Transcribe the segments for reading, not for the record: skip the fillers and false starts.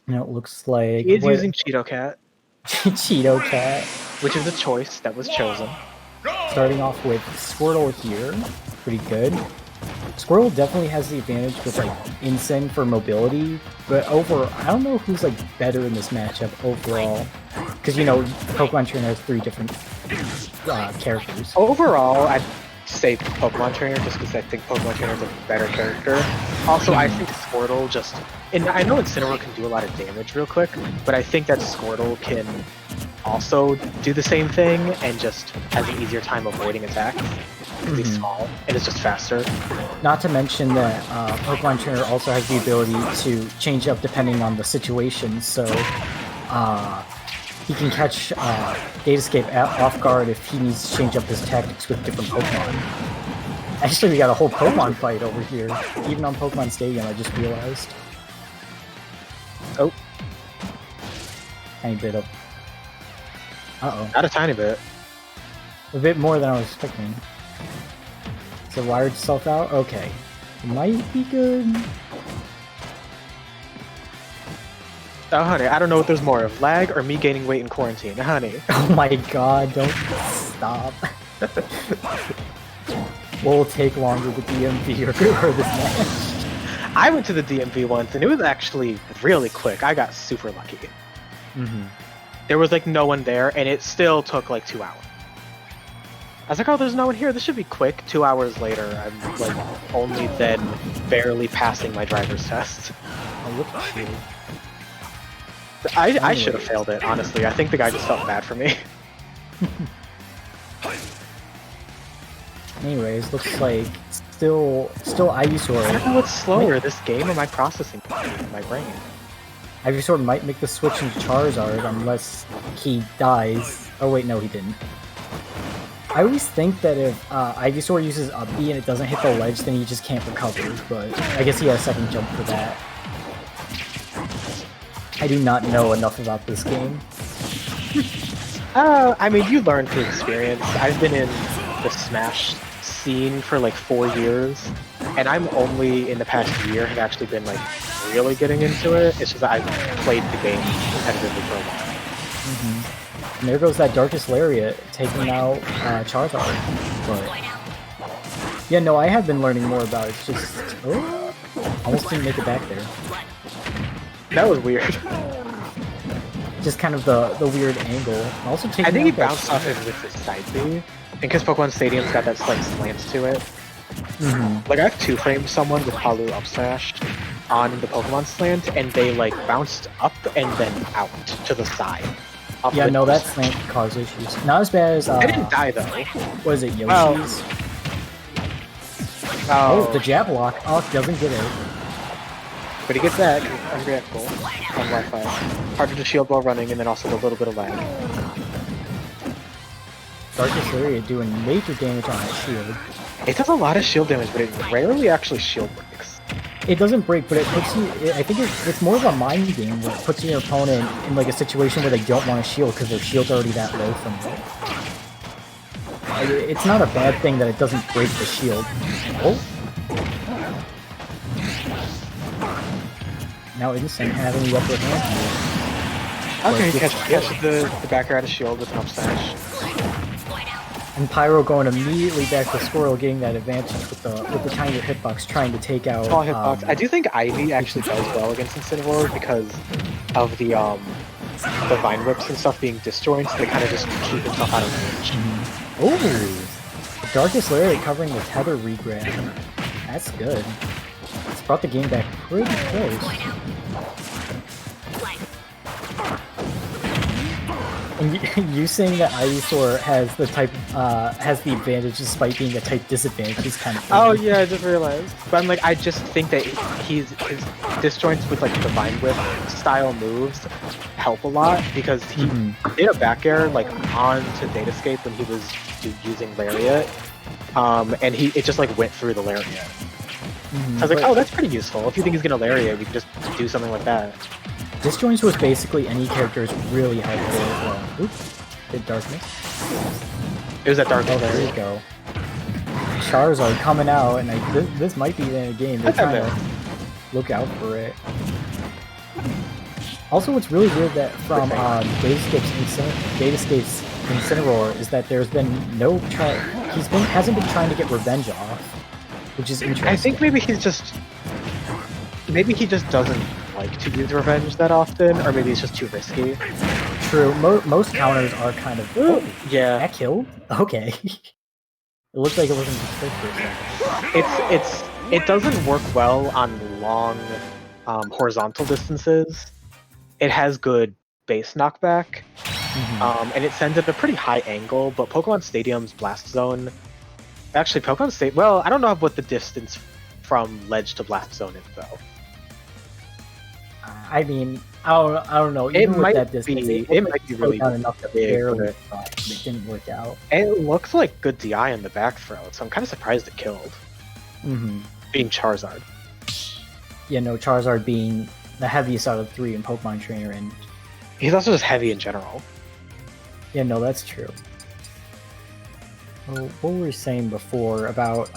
And it looks like He is using Cheeto Cat. Cheeto Cat. Which is a choice that was chosen. Starting off with Squirtle here. Pretty good. Squirtle definitely has the advantage with like Incin for mobility, but I don't know who's like better in this matchup overall. Because you know, Pokemon Trainer has 3 different characters. Overall, I'd say Pokemon Trainer just because I think Pokemon Trainer is a better character. Also, I think Squirtle just... And I know Incineroar can do a lot of damage real quick, but I think that Squirtle can also do the same thing and just has an easier time avoiding attacks. Because he's small and it's just faster. Not to mention that Pokemon Trainer also has the ability to change up depending on the situation, so he can catch Datascape off guard if he needs to change up his tactics with different Pokemon. Actually, we got a whole Pokemon fight over here, even on Pokemon Stadium, I just realized. Oh. Tiny bit of... Uh-oh. Not a tiny bit. A bit more than I was expecting. So wired itself out? Okay. Might be good. Oh, honey, I don't know what there's more of, lag or me gaining weight in quarantine. Honey. Oh my god, don't stop. We'll take longer the DMV or this match. I went to the DMV once and it was actually really quick. I got super lucky. There was like no one there and it still took like 2 hours. I was like, oh, there's no one here. This should be quick. 2 hours later, I'm like only then barely passing my driver's test. Oh, look at you. I should have failed it, honestly. I think the guy just felt bad for me. Anyways, looks like still Ivysaur. I don't know what's slower, this game or my processing in my brain. Ivysaur might make the switch into Charizard unless he dies. Oh wait, no, he didn't. I always think that if Ivysaur uses Up B and it doesn't hit the ledge, then he just can't recover, but I guess he has a second jump for that. I do not know enough about this game. I mean, you learn through experience. I've been in the Smash scene for like 4 years, and I'm only in the past year have actually been like really getting into it. It's just that I've played the game competitively for a while. And there goes that Darkest Lariat taking out Charizard. But yeah, no, I have been learning more about it. It's just almost didn't make it back there. That was weird. Just kind of the weird angle. Also taking I think he out that bounced off it with his side B, and because Pokemon Stadium's got that slight slant to it. Like I have 2-framed someone with Palu up smash on the Pokemon slant, and they like bounced up and then out to the side. Yeah, no, that slant could cause issues. Not as bad as I didn't die though. What is it, Yoshi's? Oh, the jab lock. Oh, doesn't get it. But he gets that, unreactable on Wi-Fi. Harder to shield while running, and then also a little bit of lag. Darkest Lariat doing major damage on that shield. It does a lot of shield damage, but it rarely actually shield breaks. It doesn't break, but it puts you... I think it's more of a mind game where it puts your opponent in like a situation where they don't want to shield because their shield's already that low from it. It's not a bad thing that it doesn't break the shield. Oh. Now Incin having the upper hand. Okay, he catches the back air out of shield with an up smash. And Pyro going immediately back to Squirrel, getting that advantage with the tinier hitbox, trying to take out. Small hitbox. I do think Ivy actually does well against Incineroar because of the Vine Whips and stuff being disjointed, so they kind of just keep himself out of range. Ooh! The Darkest Lariat covering the tether regrab. That's good. It's brought the game back pretty close. And you saying that Ivysaur has the advantage despite being a type disadvantage is kind of funny. Oh yeah, I just realized. But I'm like, I just think that his disjoints with like the Vine Whip style moves help a lot because he did a back air like onto Datascape when he was using Lariat, and it just like went through the Lariat. I was like, oh, that's pretty useful. If you think he's gonna Lariat, we can just do something like that. Disjoints was basically any character is really helpful. Oops, did darkness. It was that darkness. Oh, there you go. Charizard coming out, and this might be in a game. They're trying to look out for it. Also, what's really weird that from Datascape's Incineroar is that there's been no hasn't been trying to get revenge off, which is interesting. I think maybe he just doesn't like to use revenge that often, or maybe it's just too risky. True. Most counters are kind of yeah. That killed? Okay. It looked like it wasn't just for a second. It doesn't work well on long horizontal distances. It has good base knockback, and it sends at a pretty high angle, but Pokemon Stadium's Blast Zone... Actually, Pokemon Stadium... Well, I don't know what the distance from ledge to Blast Zone is, though. I mean, I don't know. Even with that distance, it might be really down enough to barely but it didn't work out. It looks like good DI in the back throw, so I'm kind of surprised it killed. Being Charizard. Yeah, no, Charizard being the heaviest out of 3 in Pokemon Trainer, and he's also just heavy in general. Yeah, no, that's true. Well, what were we saying before about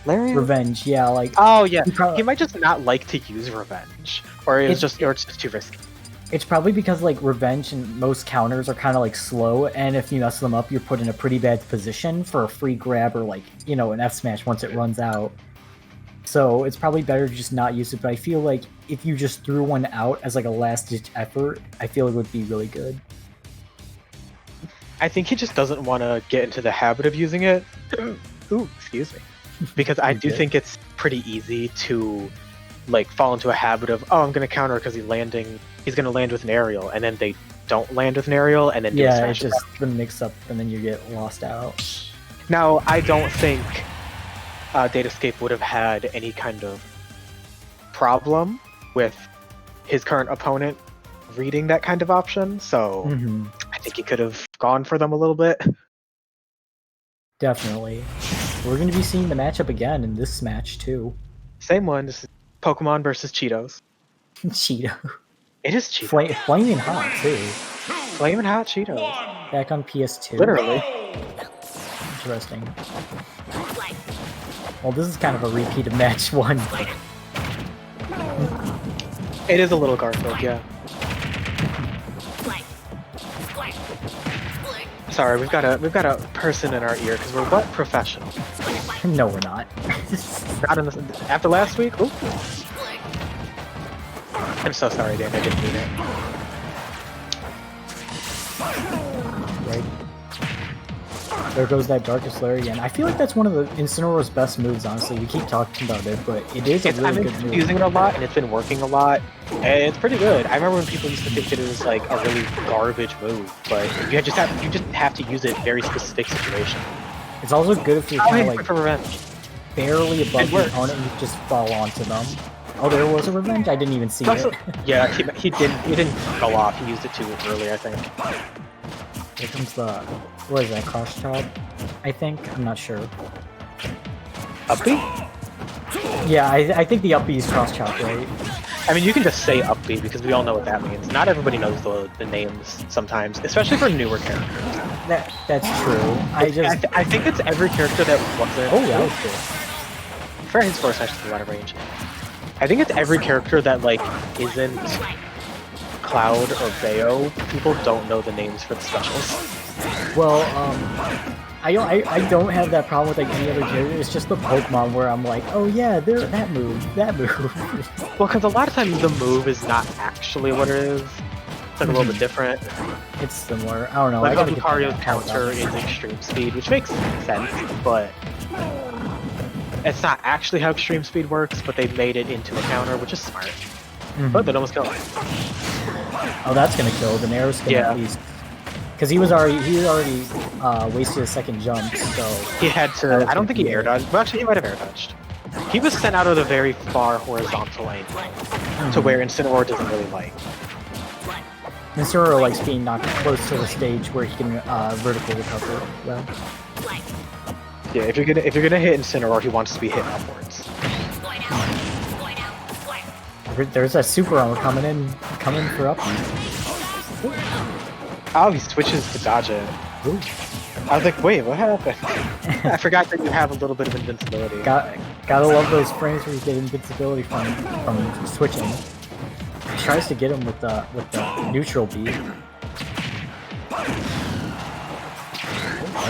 revenge? Yeah, like oh yeah, he might just not like to use revenge, or it's just too risky. It's probably because like revenge and most counters are kind of like slow, and if you mess them up, you're put in a pretty bad position for a free grab or like an F smash once it runs out. So it's probably better to just not use it. But I feel like if you just threw one out as like a last ditch effort, I feel it would be really good. I think he just doesn't want to get into the habit of using it. Ooh, excuse me. Because I do think it's pretty easy to like fall into a habit of, oh, I'm going to counter because he's going to land with an aerial, and then they don't land with an aerial, and then it just the mix up, and then you get lost out. Now, I don't think Datascape would have had any kind of problem with his current opponent reading that kind of option, so I think he could have gone for them a little bit. Definitely. We're going to be seeing the matchup again in this match, too. Same one. This is Pokemon versus Cheetos. Cheeto. It is Cheetos. Flaming hot, too. Flaming hot Cheetos. Back on PS2. Literally. Interesting. Well, this is kind of a repeat of match 1. It is a little Garfield, yeah. Sorry, we've got a person in our ear because we're what professionals. No, we're not. Not in after last week. Ooh. I'm so sorry, Dan. I didn't mean it. Right. There goes that Darkest Lair again. I feel like that's one of the Incineroar's best moves, honestly. We keep talking about it, but it is a really good move. Using it a lot, and it's been working a lot, and it's pretty good. I remember when people used to think that it was like a really garbage move, but you just have to use it in very specific situations. It's also good if you're kind of like for revenge. Barely above the opponent and you just fall onto them. Oh, there was a revenge? I didn't even see it. Yeah, he didn't go off. He used it too early, I think. Here comes the, what is that, cross chop? I think? I'm not sure. Up B? Yeah, I think the up B is cross chop, right? I mean, you can just say up B because we all know what that means. Not everybody knows the names sometimes, especially for newer characters. That's true. I think it's every character that wasn't... Oh, that was good. For his force, actually, out of range. I think it's every character that, like, isn't Cloud or Bayo. People don't know the names for the specials. Well, I don't have that problem with like any other character. It's just the Pokemon where I'm like, oh yeah, that move. Well, because a lot of times the move is not actually what it is. It's like a little bit different. It's similar. I don't know. Like Lucario's counter is extreme speed, which makes sense, but it's not actually how extreme speed works. But they made it into a counter, which is smart. But that almost killed him. Oh, that's gonna kill. The Nair's gonna at least. Because he already wasted a second jump, so... He had to... I don't think he air dodged. Well, actually, he might have air dodged. He was sent out of a very far horizontal angle, to where Incineroar doesn't really like. Incineroar likes being knocked close to the stage where he can vertical recover well. Yeah, if you're gonna hit Incineroar, he wants to be hit upwards. There's a super armor coming for up. Oh, he switches to dodge it. Ooh. I was like, wait, what happened? I forgot that you have a little bit of invincibility. Gotta love those frames where you get invincibility from switching. tries to get him with the neutral B.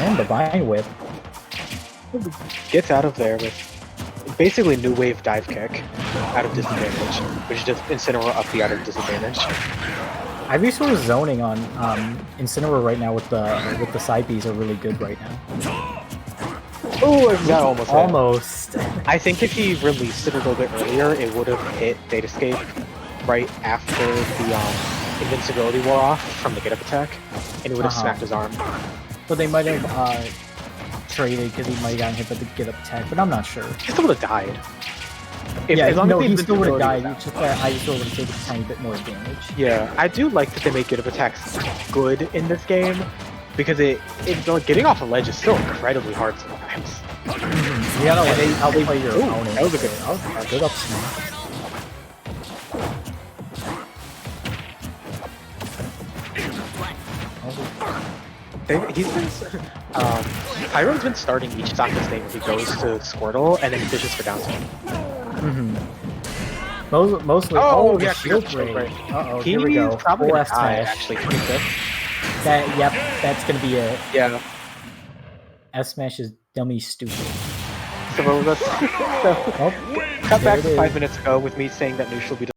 And the bind whip. Gets out of there with basically new wave dive kick out of disadvantage, which just Incineroar up the out of disadvantage. I'd be sort of zoning on Incineroar right now with the side Bs are really good right now. Oh, that almost hit. Almost. I think if he released it a little bit earlier, it would have hit Datascape right after the invincibility wore off from the get-up attack, and it would have smacked his arm. But they might have traded because he might have gotten hit by the get-up attack, but I'm not sure. He still would have died. No, he still would have died. It's just that I still would have taken a tiny bit more damage. Yeah, I do like that they make get-up attacks good in this game, because like, getting off a ledge is still incredibly hard sometimes. You gotta like outplay your opponent. That was a good up smash. Pyro's been starting each Sokka's name if he goes to Squirtle and then fishes for down smash. Mostly. Oh, yeah, shield break. break. Uh-oh, here we go. Probably Full gonna F die, smash. actually, 25th. That's gonna be it. Yeah. F smash is dummy stupid. So cut back to 5 minutes ago with me saying that neutral be